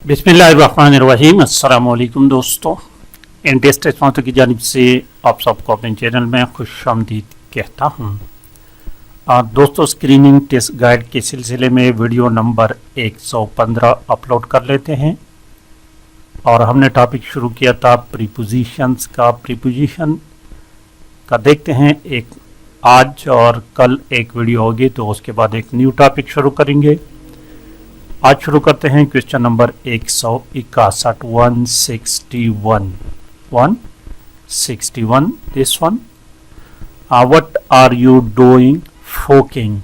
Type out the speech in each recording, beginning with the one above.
बिस्मिल्लाहिर्रहमानिर्रहीम। अस्सलाम वालेकुम दोस्तों, टेस्ट टेस्ट की जानिब से आप सबको अपने चैनल में खुशामदीद कहता हूँ। दोस्तों, स्क्रीनिंग टेस्ट गाइड के सिलसिले में वीडियो नंबर 115 अपलोड कर लेते हैं और हमने टॉपिक शुरू किया था प्रीपोजिशंस का। प्रीपोजिशन का देखते हैं, एक आज और कल एक वीडियो होगी, तो उसके बाद एक न्यू टॉपिक शुरू करेंगे। आज शुरू करते हैं question number 161 161 this one. What are you doing poking?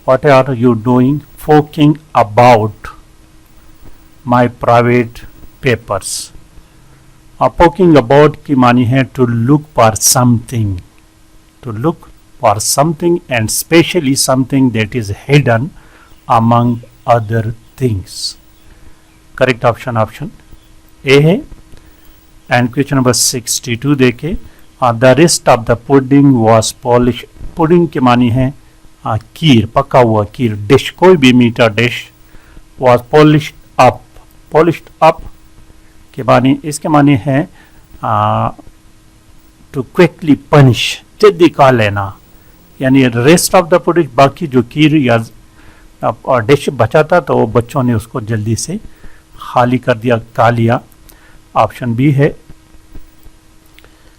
What are you doing poking about my private papers? Poking about की मानी है to look for something, to look for something and specially something that is hidden among other things. Correct option A है। And question number 62 देखे, the rest of the pudding was polish. Pudding के मानी है खीर, पका हुआ खीर, dish, कोई भी मीठा dish. Was polished up, polished up के मानी, इसके मानी है टू क्विकली पनिश, जल्दी खा लेना। यानी रेस्ट ऑफ द पुडिंग, बाकी जो खीर या और डिश बचा था तो बच्चों ने उसको जल्दी से खाली कर दिया, खा लिया। ऑप्शन बी है।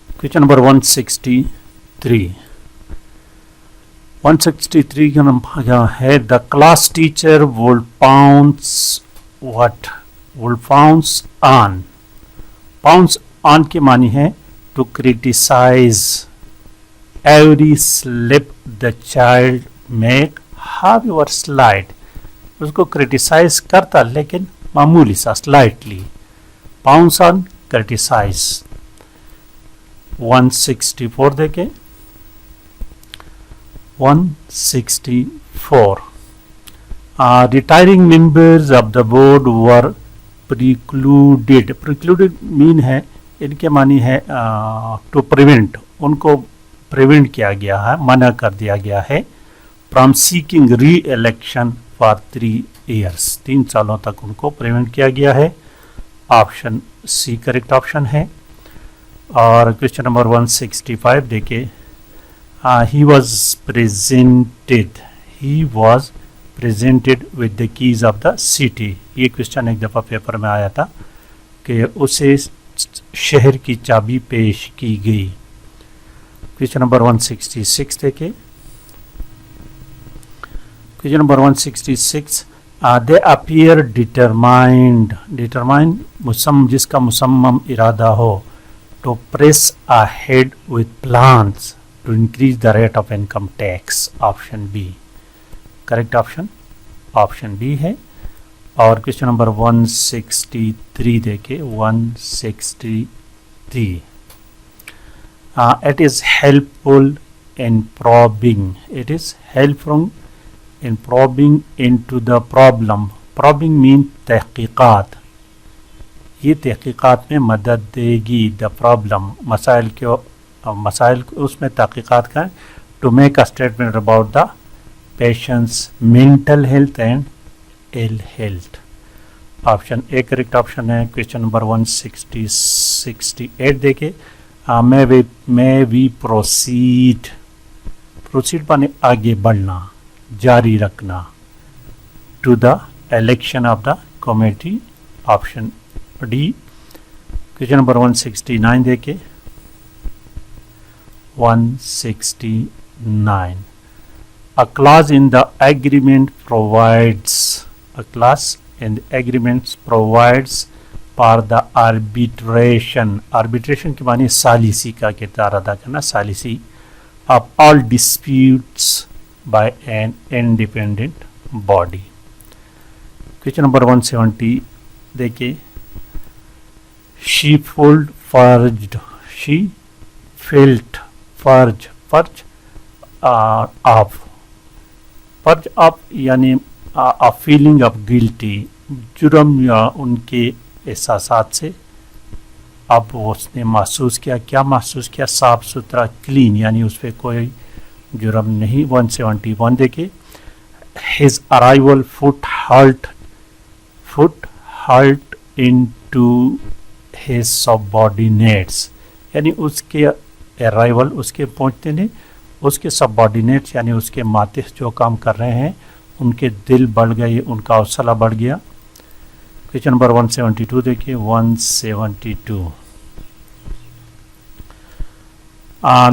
क्वेश्चन नंबर 163 का नंबर है, the class teacher would pounce what? Would pounce on. Pounce on की मानी है to criticise every slip the child make however slide. उसको क्रिटिसाइज करता लेकिन मामूली सा, स्लाइटली। Pounce on, criticise. 164 देखें, 164 retiring members of the board were precluded. Precluded mean है, इनके मानी है टू प्रिवेंट, उनको प्रिवेंट किया गया है, मना कर दिया गया है फ्रॉम सीकिंग री इलेक्शन फॉर 3 years। 3 सालों तक उनको प्रिवेंट किया गया है। ऑप्शन सी करेक्ट ऑप्शन है। और क्वेश्चन नंबर 165 देखिए, he was presented with the keys of the city. ये क्वेश्चन एक दफ़ा पेपर में आया था कि उसे शहर की चाबी पेश की गई। क्वेश्चन नंबर 166 देखिए, question number 166, they appear determined. Determined जिसका मुसम्मम इरादा हो, to press ahead with plans to increase the rate of income tax. Option B correct option, option B है। और क्वेश्चन नंबर 163 देखे, 163, it is helpful in probing. It is helpful in probing into the problem। probing mean तहकीकात, ये तहकीकात में मदद देगी। The problem, मसाइल उसमें तहकीकात का, to make a statement about the patients mental health and ill health. Option A correct option है। क्वेश्चन नंबर 168 देखे, मे वी प्रोसीड। प्रोसीड माने आगे बढ़ना, जारी रखना, to the election of the committee. Option D. Question number 169 देखे, 169, a clause in the agreement provides. A clause in the agreements provides for the arbitration. Arbitration की मानी सालिसी का किरदार अदा करना, सालिसी of all disputes by an independent body। Question number 170 देखिए, she felt फर्ज ऑफ यानी a feeling of guilty, जुर्म या उनके एहसासात से। अब उसने महसूस किया, क्या महसूस किया? साफ सुथरा, क्लीन, यानी उस पर कोई जुर्म नहीं। 171 देखिए, his arrival foot heart into his subordinates, यानी उसके अराइवल, उसके पहुंचते ने उसके सबऑर्डिनेट्स यानी उसके मातिह जो काम कर रहे हैं उनके दिल बढ़ गए, उनका हौसला बढ़ गया। क्वेश्चन नंबर 172 देखिए 172।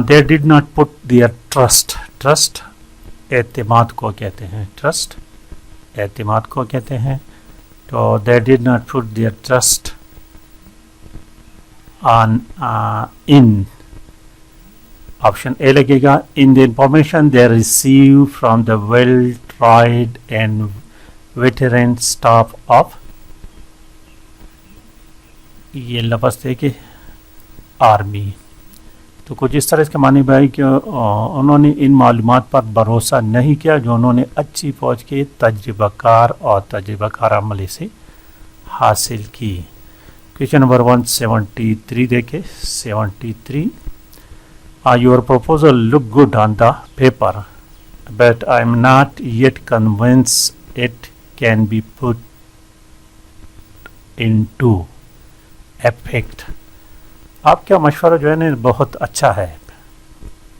They did not put their trust, trust एतमाद को कहते हैं, ट्रस्ट एतमाद को कहते हैं। तो they did not put their trust on in, option A लगेगा, in the information they receive from the well tried and veteran staff of, ये लफ्ज़ देखिए आर्मी। तो कुछ इस तरह इसके मानी भाई कि उन्होंने इन मालूमात पर भरोसा नहीं किया जो उन्होंने अच्छी फौज के तजुर्बाकार और तजुर्बाकार अमले से हासिल की। क्वेश्चन नंबर 173 देखे 73। Your proposal look good on the paper but I am not yet convince it can be put into effect. आपका मशवरा जो है ना बहुत अच्छा है,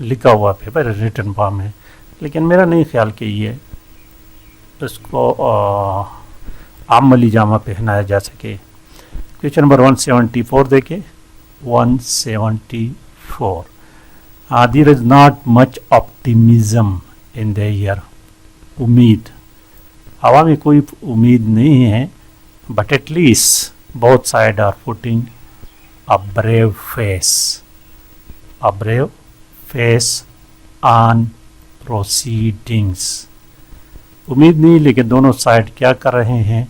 लिखा हुआ पेपर रिटन फॉर्म है, लेकिन मेरा नहीं ख्याल कि ये इसको अमली जामा पहनाया जा सके। क्वेश्चन नंबर 174 देखे 174। There is not much optimism in the air, उम्मीद, हवा में कोई उम्मीद नहीं है, but at least both sides are putting a brave face on proceedings। उम्मीद नहीं, लेकिन दोनों साइड क्या कर रहे हैं,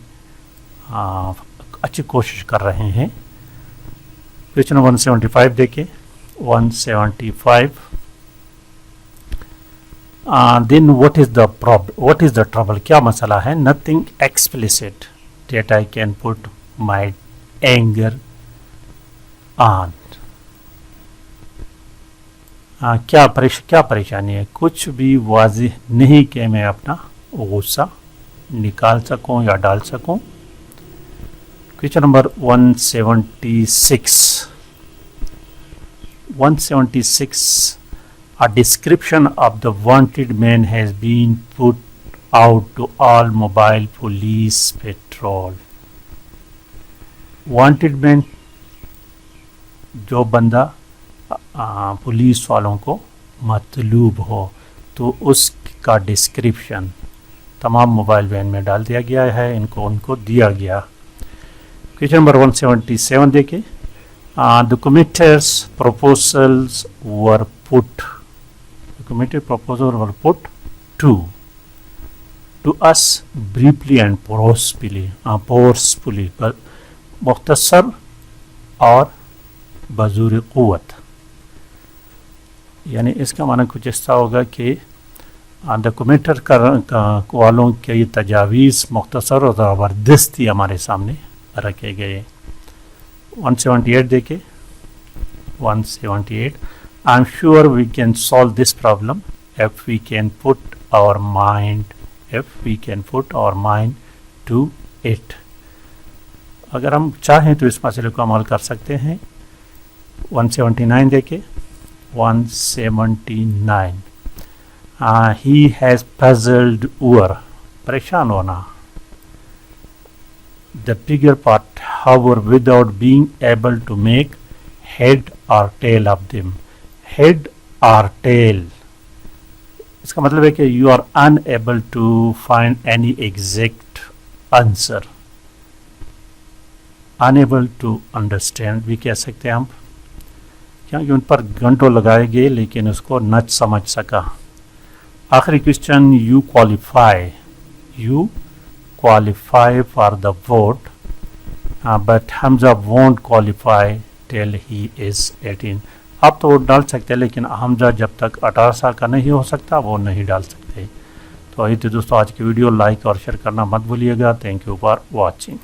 अच्छी कोशिश कर रहे हैं। क्वेश्चन 175 देखिए 175। Then what is the trouble, क्या मसला है, nothing explicit that I can put my anger on. क्या परेशानी है, कुछ भी वाज़ेह नहीं कि मैं अपना गुस्सा निकाल सकूं या डाल सकूं। Question number 176। A description of the wanted man has been put out to all mobile police patrol। Wanted man, जो बंदा पुलिस वालों को मतलूब हो, तो उसका डिस्क्रिप्शन तमाम मोबाइल वैन में डाल दिया गया है, उनको दिया गया। क्वेश्चन नंबर 177 देखे the committees proposals were put, to us briefly and forcefully, मुख्तसर और बज़ूर क़ुव्वत। यानी इसका माना कुछ ऐसा होगा कि डॉक्यूमेंटर वालों के ये तजावीज़ मुख्तसर और ज़बरदस्ती हमारे सामने रखे गए। 178 देखे 178। I am sure we can solve this problem if we can put our mind to it. अगर हम चाहें तो इस मसले को अमल कर सकते हैं। 179 देखे 179। ही हैज़ पज़ल्ड ओवर, परेशान होना, the bigger part however without being able to make head or tail of them. Head or tail, इसका मतलब है कि you are unable to find any exact answer, unable to understand भी कह सकते हैं हम, क्योंकि उन पर घंटों लगाए गए लेकिन उसको न समझ सका। आखिरी question, you qualify for the vote but Hamza won't qualify till he is 18। आप तो वोट डाल सकते हैं लेकिन हमजा जब तक 18 साल का नहीं हो सकता वो नहीं डाल सकते। तो यही तो दोस्तों आज की वीडियो लाइक और शेयर करना मत भूलिएगा। Thank you for watching.